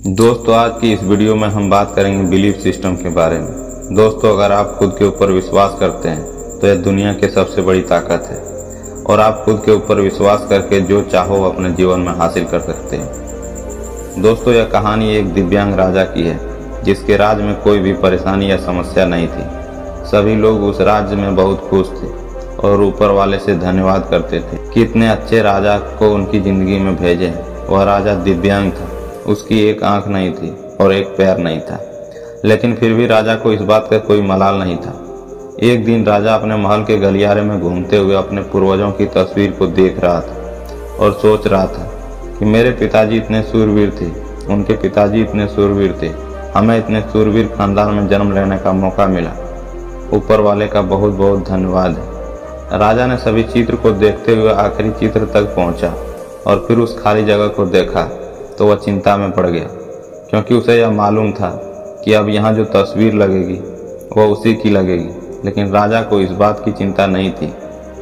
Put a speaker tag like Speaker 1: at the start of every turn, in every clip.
Speaker 1: दोस्तों, आज की इस वीडियो में हम बात करेंगे बिलीफ सिस्टम के बारे में। दोस्तों, अगर आप खुद के ऊपर विश्वास करते हैं तो यह दुनिया की सबसे बड़ी ताकत है और आप खुद के ऊपर विश्वास करके जो चाहो अपने जीवन में हासिल कर सकते हैं। दोस्तों, यह कहानी एक दिव्यांग राजा की है जिसके राज्य में कोई भी परेशानी या समस्या नहीं थी। सभी लोग उस राज्य में बहुत खुश थे और ऊपर वाले से धन्यवाद करते थे कि इतने अच्छे राजा को उनकी जिंदगी में भेजे। वह राजा दिव्यांग था, उसकी एक आंख नहीं थी और एक पैर नहीं था, लेकिन फिर भी राजा को इस बात का कोई मलाल नहीं था। एक दिन राजा अपने महल के गलियारे में घूमते हुए अपने पूर्वजों की तस्वीर को देख रहा था और सोच रहा था कि मेरे पिताजी इतने शूरवीर थे, उनके पिताजी इतने शूरवीर थे, हमें इतने शूरवीर खानदान में जन्म लेने का मौका मिला। ऊपर वाले का बहुत बहुत धन्यवाद है। राजा ने सभी चित्र को देखते हुए आखिरी चित्र तक पहुंचा और फिर उस खाली जगह को देखा तो वह चिंता में पड़ गया, क्योंकि उसे यह मालूम था कि अब यहाँ जो तस्वीर लगेगी वह उसी की लगेगी। लेकिन राजा को इस बात की चिंता नहीं थी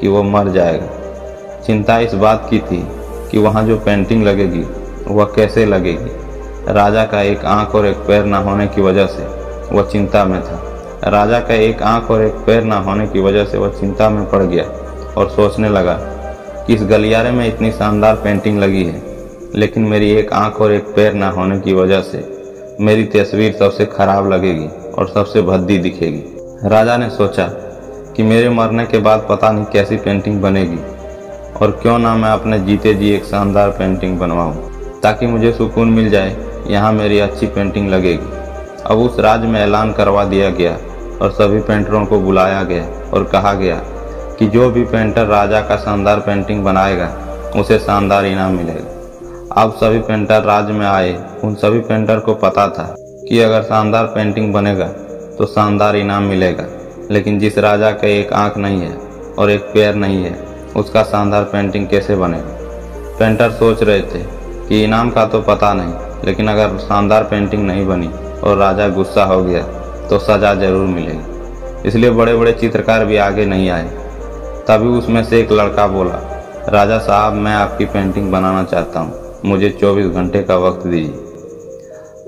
Speaker 1: कि वह मर जाएगा। चिंता इस बात की थी कि वहाँ जो पेंटिंग लगेगी वह कैसे लगेगी। राजा का एक आंख और एक पैर न होने की वजह से वह चिंता में था। राजा का एक आंख और एक पैर न होने की वजह से वह चिंता में पड़ गया और सोचने लगा कि इस गलियारे में इतनी शानदार पेंटिंग लगी है, लेकिन मेरी एक आंख और एक पैर न होने की वजह से मेरी तस्वीर सबसे खराब लगेगी और सबसे भद्दी दिखेगी। राजा ने सोचा कि मेरे मरने के बाद पता नहीं कैसी पेंटिंग बनेगी और क्यों ना मैं अपने जीते जी एक शानदार पेंटिंग बनवाऊं, ताकि मुझे सुकून मिल जाए, यहाँ मेरी अच्छी पेंटिंग लगेगी। अब उस राज्य में ऐलान करवा दिया गया और सभी पेंटरों को बुलाया गया और कहा गया कि जो भी पेंटर राजा का शानदार पेंटिंग बनाएगा उसे शानदार इनाम मिलेगा। अब सभी पेंटर राज्य में आए। उन सभी पेंटर को पता था कि अगर शानदार पेंटिंग बनेगा तो शानदार इनाम मिलेगा, लेकिन जिस राजा का एक आंख नहीं है और एक पैर नहीं है उसका शानदार पेंटिंग कैसे बनेगा। पेंटर सोच रहे थे कि इनाम का तो पता नहीं, लेकिन अगर शानदार पेंटिंग नहीं बनी और राजा गुस्सा हो गया तो सजा जरूर मिलेगी। इसलिए बड़े बड़े चित्रकार भी आगे नहीं आए। तभी उसमें से एक लड़का बोला, राजा साहब, मैं आपकी पेंटिंग बनाना चाहता हूँ, मुझे 24 घंटे का वक्त दीजिए।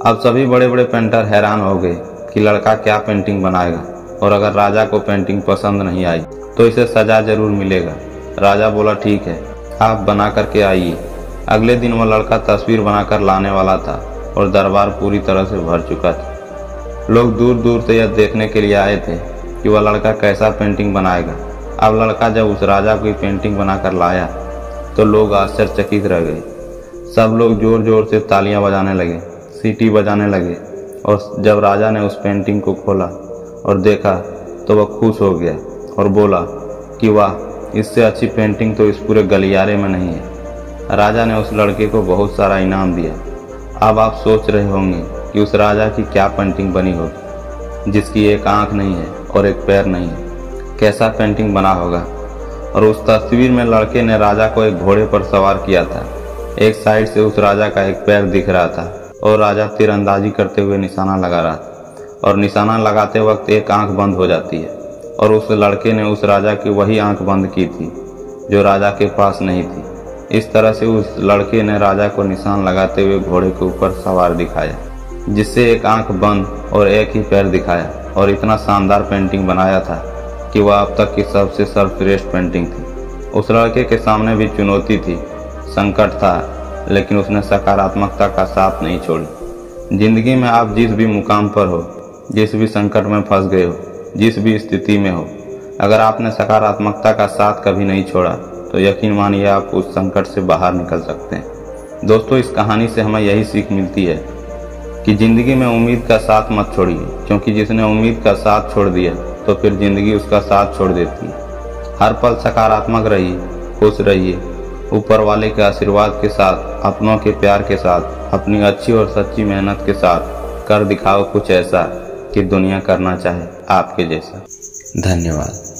Speaker 1: अब सभी बड़े बड़े पेंटर हैरान हो गए कि लड़का क्या पेंटिंग बनाएगा, और अगर राजा को पेंटिंग पसंद नहीं आई तो इसे सजा जरूर मिलेगा। राजा बोला, ठीक है, आप बना करके आइए। अगले दिन वह लड़का तस्वीर बनाकर लाने वाला था और दरबार पूरी तरह से भर चुका था। लोग दूर दूर से यह देखने के लिए आए थे कि वह लड़का कैसा पेंटिंग बनाएगा। अब लड़का जब उस राजा की पेंटिंग बनाकर लाया तो लोग आश्चर्यचकित रह गए। सब लोग जोर जोर से तालियां बजाने लगे, सीटी बजाने लगे, और जब राजा ने उस पेंटिंग को खोला और देखा तो वह खुश हो गया और बोला कि वाह, इससे अच्छी पेंटिंग तो इस पूरे गलियारे में नहीं है। राजा ने उस लड़के को बहुत सारा इनाम दिया। अब आप सोच रहे होंगे कि उस राजा की क्या पेंटिंग बनी होगी जिसकी एक आंख नहीं है और एक पैर नहीं है। कैसा पेंटिंग बना होगा। और उस तस्वीर में लड़के ने राजा को एक घोड़े पर सवार किया था। एक साइड से उस राजा का एक पैर दिख रहा था और राजा तीरंदाजी करते हुए निशाना लगा रहा था, और निशाना लगाते वक्त एक आंख बंद हो जाती है, और उस लड़के ने उस राजा की वही आंख बंद की थी जो राजा के पास नहीं थी। इस तरह से उस लड़के ने राजा को निशान लगाते हुए घोड़े के ऊपर सवार दिखाया, जिससे एक आंख बंद और एक ही पैर दिखाया, और इतना शानदार पेंटिंग बनाया था कि वह अब तक की सबसे सर्वश्रेष्ठ पेंटिंग थी। उस लड़के के सामने भी चुनौती थी, संकट था, लेकिन उसने सकारात्मकता का साथ नहीं छोड़ी। जिंदगी में आप जिस भी मुकाम पर हो, जिस भी संकट में फंस गए हो, जिस भी स्थिति में हो, अगर आपने सकारात्मकता का साथ कभी नहीं छोड़ा तो यकीन मानिए आप उस संकट से बाहर निकल सकते हैं। दोस्तों, इस कहानी से हमें यही सीख मिलती है कि जिंदगी में उम्मीद का साथ मत छोड़िए, क्योंकि जिसने उम्मीद का साथ छोड़ दिया तो फिर जिंदगी उसका साथ छोड़ देती है। हर पल सकारात्मक रहिए, खुश रहिए, ऊपर वाले के आशीर्वाद के साथ, अपनों के प्यार के साथ, अपनी अच्छी और सच्ची मेहनत के साथ कर दिखाओ कुछ ऐसा कि दुनिया करना चाहे आपके जैसा। धन्यवाद।